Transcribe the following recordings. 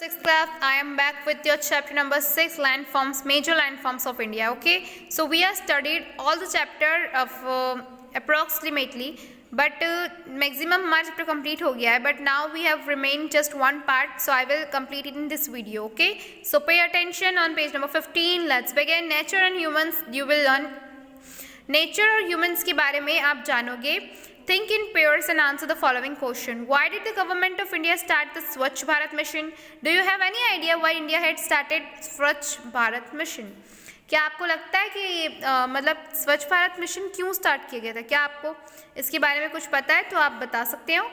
Sixth class, I am back with your chapter number 6, landforms, major landforms of India. Okay, so we have studied all the chapter of approximately, but maximum हमारा chapter complete हो गया है. But now we have remained just one part, so I will complete it in this video. Okay, so pay attention on page number 15. Let's begin. Nature and humans. You will learn nature और humans के बारे में आप जानोगे. Think in pairs and answer the following question. Why did the government of India start the Swachh Bharat mission? Do you have any idea why India had started Swachh Bharat mission? क्या आपको लगता है कि मतलब स्वच्छ Bharat mission क्यों start किया गया था? क्या आपको इसके बारे में कुछ पता है तो आप बता सकते हो.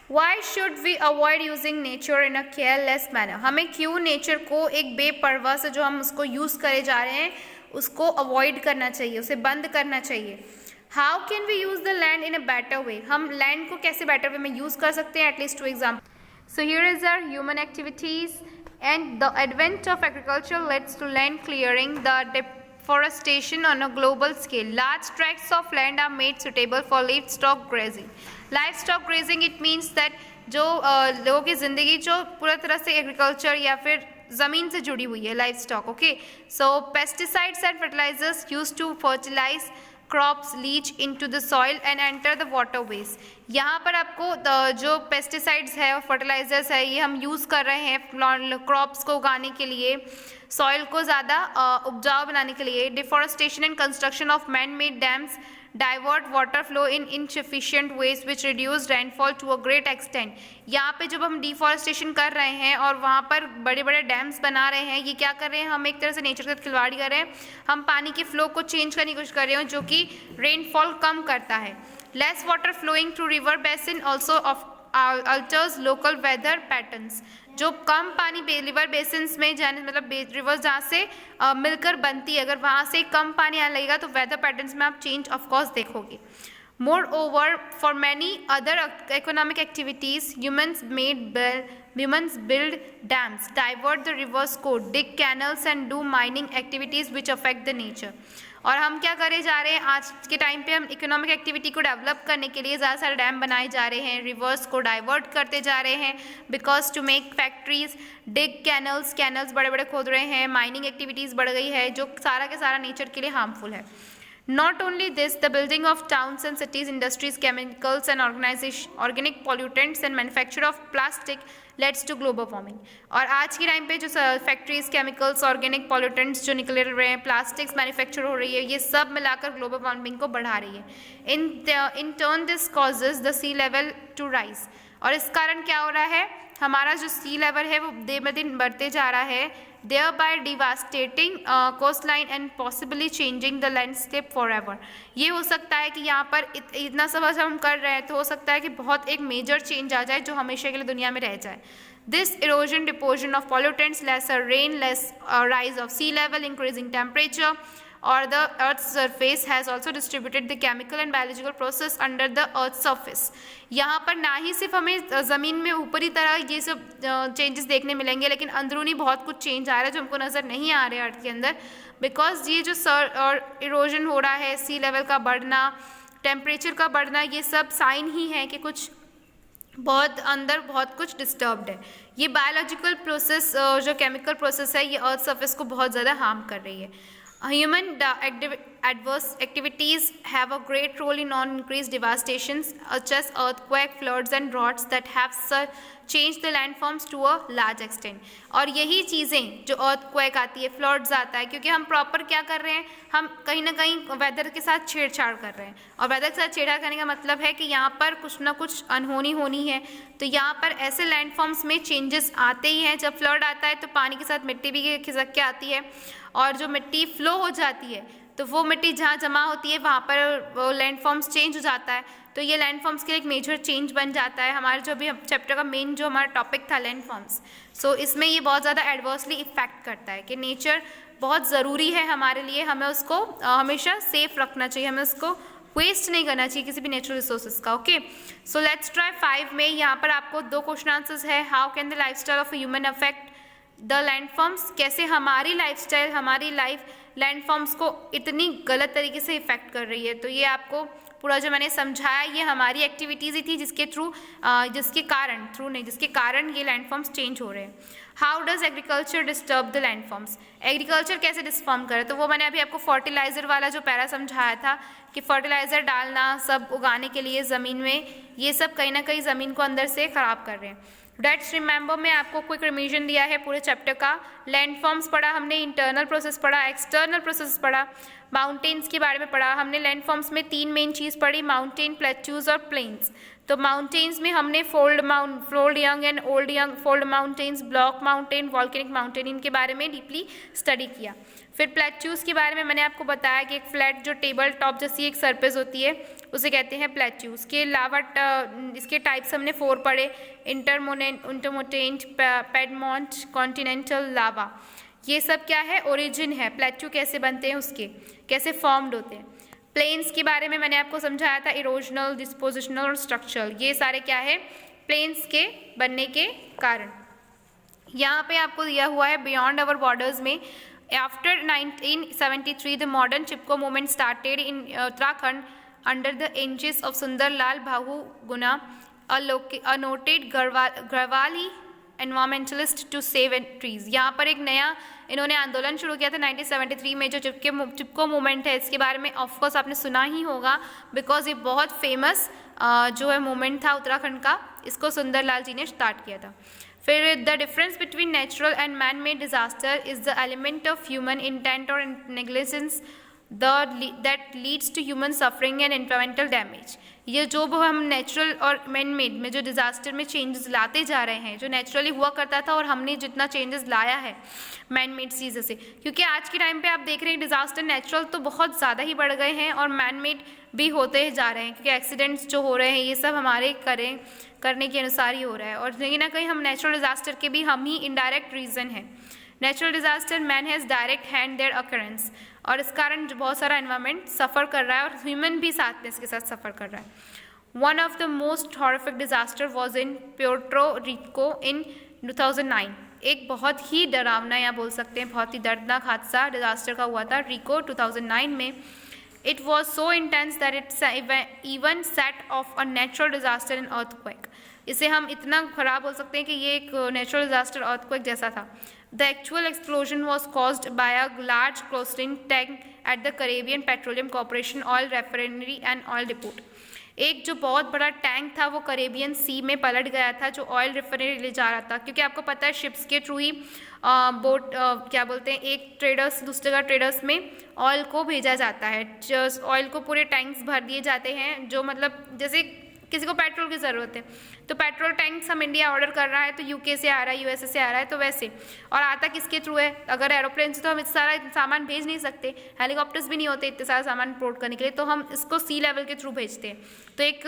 Why should we avoid using nature in a careless manner? हमें क्यों नेचर को एक बेपरवाह से जो हम उसको यूज़ करे जा रहे हैं उसको अवॉइड करना चाहिए, उसे बंद करना चाहिए. How can we use the land in a better way? हम लैंड को कैसे बेटर वे में यूज़ कर सकते हैं? At least to example. So here is our human activities and the advent of agriculture leads to land clearing, the deforestation on a global scale. Large tracts of land are made suitable for livestock grazing. Livestock grazing it means that जो लोगों की ज़िंदगी जो पूरा तरह से agriculture या फिर ज़मीन से जुड़ी हुई है, livestock. Okay, so pesticides and fertilisers use to fertilise crops leach into the soil and enter the waterways. यहाँ पर आपको जो पेस्टिसाइड्स है और फर्टिलाइजर्स है ये हम यूज़ कर रहे हैं क्रॉप्स को उगाने के लिए, सॉइल को ज़्यादा उपजाऊ बनाने के लिए. Deforestation and construction of man made dams divert water flow in insufficient ways which reduce rainfall to a great extent. यहाँ पे जब हम डिफॉरेस्टेशन कर रहे हैं और वहाँ पर बड़े बड़े डैम्स बना रहे हैं, ये क्या कर रहे हैं, हम एक तरह से नेचर के साथ खिलवाड़ कर रहे हैं. हम पानी के फ्लो को चेंज करने की कोशिश कर रहे हैं जो कि रेनफॉल कम करता है. Less water flowing through river basin also of alters local weather patterns. जो कम पानी रिवर बेसिन्स में जाने मतलब रिवर्स जहाँ से मिलकर बनती है, अगर वहाँ से कम पानी आने लगेगा तो वेदर पैटर्न्स में आप चेंज ऑफकोर्स देखोगे. Moreover, for many other economic activities, humans build dams, divert the river's course, dig canals and do mining activities which affect the nature. और हम क्या करे जा रहे हैं आज के टाइम पे, हम इकोनॉमिक एक्टिविटी को डेवलप करने के लिए ज़्यादा सारे डैम बनाए जा रहे हैं, रिवर्स को डाइवर्ट करते जा रहे हैं because to make factories, dig canals बड़े बड़े खोद रहे हैं, माइनिंग एक्टिविटीज़ बढ़ गई है जो सारा के सारा नेचर के लिए हार्मफुल है. Not only this, the building of towns and cities, industries, chemicals and organic pollutants and manufacture of plastic leads to global warming. और आज के टाइम पे जो फैक्ट्रीज, केमिकल्स, ऑर्गेनिक पॉल्यूटेंट्स जो निकल रहे हैं, प्लास्टिक्स मैन्युफैक्चर हो रही है, ये सब मिलाकर ग्लोबल वार्मिंग को बढ़ा रही है. In turn this causes the sea level to rise. और इस कारण क्या हो रहा है, हमारा जो सी लेवल है वो दिन ब दिन बढ़ते जा रहा है, thereby devastating coastline and possibly changing the landscape forever. ये हो सकता है कि यहाँ पर इतना सब हम कर रहे हैं तो हो सकता है कि बहुत एक मेजर चेंज आ जाए जो हमेशा के लिए दुनिया में रह जाए. This erosion, deposition of pollutants, lesser rain, less rise of sea level, increasing temperature, or the earth's surface has also distributed the chemical and biological process under the earth's surface. यहाँ पर ना ही सिर्फ हमें ज़मीन में ऊपरी तरह ये सब चेंजेस देखने मिलेंगे, लेकिन अंदरूनी बहुत कुछ चेंज आ रहा है जो हमको नज़र नहीं आ रहा है अर्थ के अंदर, बिकॉज ये जो और इरोजन हो रहा है, सी लेवल का बढ़ना, टेम्परेचर का बढ़ना, ये सब साइन ही है कि कुछ बहुत अंदर बहुत कुछ डिस्टर्ब्ड है. ये बायोलॉजिकल प्रोसेस जो केमिकल प्रोसेस है ये अर्थ सरफेस को बहुत ज़्यादा हार्म कर रही है. Human adverse activities have a great role in increased devastations such as earthquake, floods and droughts that have changed the landforms to a large extent. और यही चीज़ें जो earthquake आती है, floods आता है, क्योंकि हम प्रॉपर क्या कर रहे हैं, हम कहीं ना कहीं वेदर के साथ छेड़छाड़ कर रहे हैं. और वेदर के साथ छेड़छाड़ करने का मतलब है कि यहाँ पर कुछ ना कुछ अनहोनी होनी है. तो यहाँ पर ऐसे लैंडफॉर्म्स में चेंजेस आते ही हैं. जब फ्लड आता है तो पानी के साथ मिट्टी भी खिसक के आती है और जो मिट्टी फ्लो हो जाती है तो वो मिट्टी जहाँ जमा होती है वहाँ पर वो लैंडफॉर्म्स चेंज हो जाता है. तो ये लैंडफॉर्म्स के लिए एक मेजर चेंज बन जाता है. हमारे जो अभी चैप्टर का मेन जो हमारा टॉपिक था लैंडफॉर्म्स, सो इसमें ये बहुत ज़्यादा एडवर्सली इफेक्ट करता है कि नेचर बहुत ज़रूरी है हमारे लिए, हमें उसको हमेशा सेफ रखना चाहिए, हमें उसको वेस्ट नहीं करना चाहिए किसी भी नेचुरल रिसोर्सेज का. ओके, सो लेट्स ट्राई 5 में. यहाँ पर आपको 2 क्वेश्चन आंसर्स है. How can the lifestyle of human affect the landforms. कैसे हमारी लाइफस्टाइल, हमारी लाइफ लैंडफॉर्म्स को इतनी गलत तरीके से इफेक्ट कर रही है. तो ये आपको पूरा जो मैंने समझाया ये हमारी एक्टिविटीज़ ही थी जिसके कारण ये लैंडफॉर्म्स चेंज हो रहे हैं। How does agriculture disturb the landforms, agriculture कैसे डिस्फॉर्म करे, तो वो मैंने अभी आपको फर्टिलाइज़र वाला जो पैरा समझाया था कि फर्टिलाइज़र डालना सब उगाने के लिए ज़मीन में, ये सब कहीं ना कहीं ज़मीन को अंदर से ख़राब कर रहे हैं। डेट्स रिमेंबर में आपको क्विक रिवीजन दिया है पूरे चैप्टर का। लैंडफॉर्म्स पढ़ा हमने, इंटरनल प्रोसेस पढ़ा, एक्सटर्नल प्रोसेस पढ़ा, माउंटेन्स के बारे में पढ़ा हमने। लैंडफॉर्म्स में 3 मेन चीज़ पढ़ी, माउंटेन, प्लेट्यूज और प्लेन्स। तो माउंटेन्स में हमने fold young and old young fold mountains, block mountain, volcanic mountain, इनके बारे में डीपली स्टडी किया। फिर प्लेट्यूज के बारे में मैंने आपको बताया कि एक फ्लैट जो टेबल टॉप जैसी एक सरफेस होती है उसे कहते हैं प्लेट्यूज। के लावा इसके टाइप्स हमने 4 पढ़े, इंटरमोटेंट, पेडमोंट, कॉन्टिनेंटल लावा। ये सब क्या है, ओरिजिन है, प्लेट्यू कैसे बनते हैं उसके, कैसे फॉर्म्ड होते हैं। प्लेन्स के बारे में मैंने आपको समझाया था, इरोजनल, डिस्पोजिशनल और स्ट्रक्चरल, ये सारे क्या है प्लेन्स के बनने के कारण। यहाँ पे आपको दिया हुआ है बियॉन्ड आवर बॉर्डर्स में, after 1973 the modern Chipko movement started in Uttarakhand under the aegis of Sunderlal Bahuguna, a noted Garhwali environmentalist to save trees. यहाँ पर एक नया इन्होंने आंदोलन शुरू किया था 1973 में, जो चिपको मूवमेंट है, इसके बारे में ऑफकोर्स आपने सुना ही होगा बिकॉज ये बहुत फेमस जो है मूवमेंट था उत्तराखंड का, इसको सुंदरलाल जी ने स्टार्ट किया था। फिर the difference between natural and man made disaster is the element of human intent और negligence that leads to human suffering and environmental damage. ये जो हम नेचुरल और मैन मेड में जो डिज़ास्टर में चेंजेस लाते जा रहे हैं, जो नेचुरली हुआ करता था और हमने जितना चेंजेस लाया है मैन मेड चीज़ों से, क्योंकि आज के टाइम पे आप देख रहे हैं डिज़ास्टर नेचुरल तो बहुत ज़्यादा ही बढ़ गए हैं और मैन मेड भी होते जा रहे हैं, क्योंकि एक्सीडेंट्स जो हो रहे हैं ये सब हमारे करने के अनुसार ही हो रहा है। और कहीं ना कहीं हम नेचुरल डिज़ास्टर के भी हम ही इनडायरेक्ट रीज़न है। Natural disaster man has direct hand there occurrence, और इस कारण बहुत सारा एनवायरनमेंट सफ़र कर रहा है और ह्यूमन भी साथ में इसके साथ सफ़र कर रहा है। One of the most horrific disaster was in Puerto Rico in 2009। एक बहुत ही डरावना या बोल सकते हैं बहुत ही दर्दनाक हादसा डिज़ास्टर का हुआ था रिको 2009 में। It was so intense that it even set of a natural disaster in earthquake. इसे हम इतना खराब बोल सकते हैं कि ये एक नेचुरल डिज़ास्टर अर्थक्वेक जैसा था। The actual explosion was caused by a large clothing tank at the Caribbean Petroleum Corporation oil refinery and oil depot। एक जो बहुत बड़ा टैंक था वो करेबियन सी में पलट गया था, जो ऑयल रिफाइनरी ले जा रहा था, क्योंकि आपको पता है शिप्स के थ्रू ही बोट क्या बोलते हैं, एक ट्रेडर्स दूसरे का ट्रेडर्स में ऑयल को भेजा जाता है। ऑयल को पूरे टैंक्स भर दिए जाते हैं, जो मतलब जैसे किसी को पेट्रोल की ज़रूरत है तो पेट्रोल टैंक्स हम इंडिया ऑर्डर कर रहा है तो यूके से आ रहा है, यूएसए से आ रहा है, तो वैसे। और आता किसके थ्रू है, अगर एरोप्लेन से तो हम इतना सारा सामान भेज नहीं सकते, हेलीकॉप्टर्स भी नहीं होते इतने सारा सामान पोर्ट करने के लिए, तो हम इसको सी लेवल के थ्रू भेजते हैं। तो एक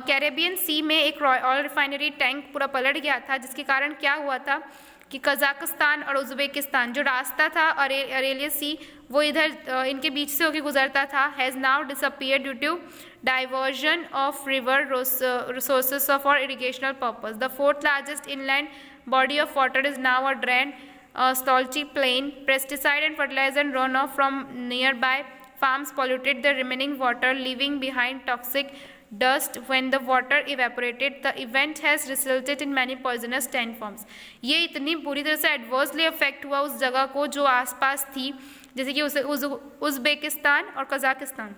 कैरेबियन सी में एक ऑयल रिफाइनरी टैंक पूरा पलट गया था, जिसके कारण क्या हुआ था कि कजाकिस्तान और उज़्बेकिस्तान जो रास्ता था अरेलियन सी वो इधर इनके बीच से होकर गुजरता था, has now disappear due to diversion of river resources for irrigational purpose. The fourth largest inland body of water is now a drained salty plain. Pesticide and fertilizer and runoff from nearby farms polluted the remaining water, leaving behind toxic dust. When the water evaporated, the event has resulted in many poisonous landforms. ये इतनी पूरी तरह से adversely affect हुआ उस जगह को जो आसपास थी, जैसे कि उज़्बेकिस्तान और कजाकिस्तान।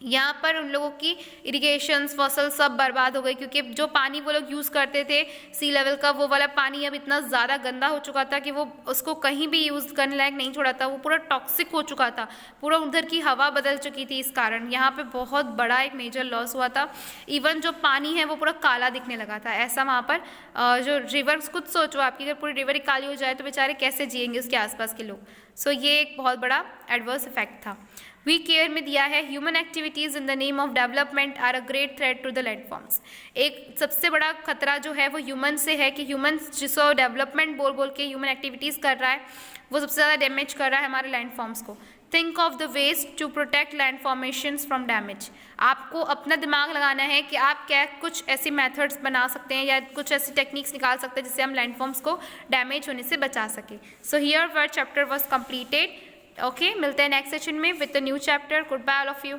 यहाँ पर उन लोगों की इरिगेशंस फसल सब बर्बाद हो गई, क्योंकि जो पानी वो लोग यूज़ करते थे सी लेवल का, वो वाला पानी अब इतना ज़्यादा गंदा हो चुका था कि वो उसको कहीं भी यूज़ करने लायक नहीं छोड़ा था, वो पूरा टॉक्सिक हो चुका था, पूरा उधर की हवा बदल चुकी थी। इस कारण यहाँ पे बहुत बड़ा एक मेजर लॉस हुआ था। इवन जो पानी है वो पूरा काला दिखने लगा था, ऐसा वहाँ पर जो रिवर्स, खुद सोचो आपकी अगर पूरी रिवर काली हो जाए तो बेचारे कैसे जिएंगे उसके आसपास के लोग। सो ये एक बहुत बड़ा एडवर्स इफेक्ट था। वीक केयर में दिया है human activities in the name of development are a great threat to the landforms. एक सबसे बड़ा खतरा जो है वो ह्यूमन से है कि ह्यूमन जिसको डेवलपमेंट बोल बोल के ह्यूमन एक्टिविटीज़ कर रहा है वो सबसे ज़्यादा डैमेज कर रहा है हमारे लैंडफॉर्म्स को। Think of the ways to protect land formations from damage. आपको अपना दिमाग लगाना है कि आप क्या कुछ ऐसी मेथड्स बना सकते हैं या कुछ ऐसी टेक्निक्स निकाल सकते हैं जिससे हम लैंडफॉर्म्स को डैमेज होने से बचा सकें। So here our chapter was completed. Okay, मिलते हैं नेक्स्ट सेशन में with the new chapter. Good bye all of you.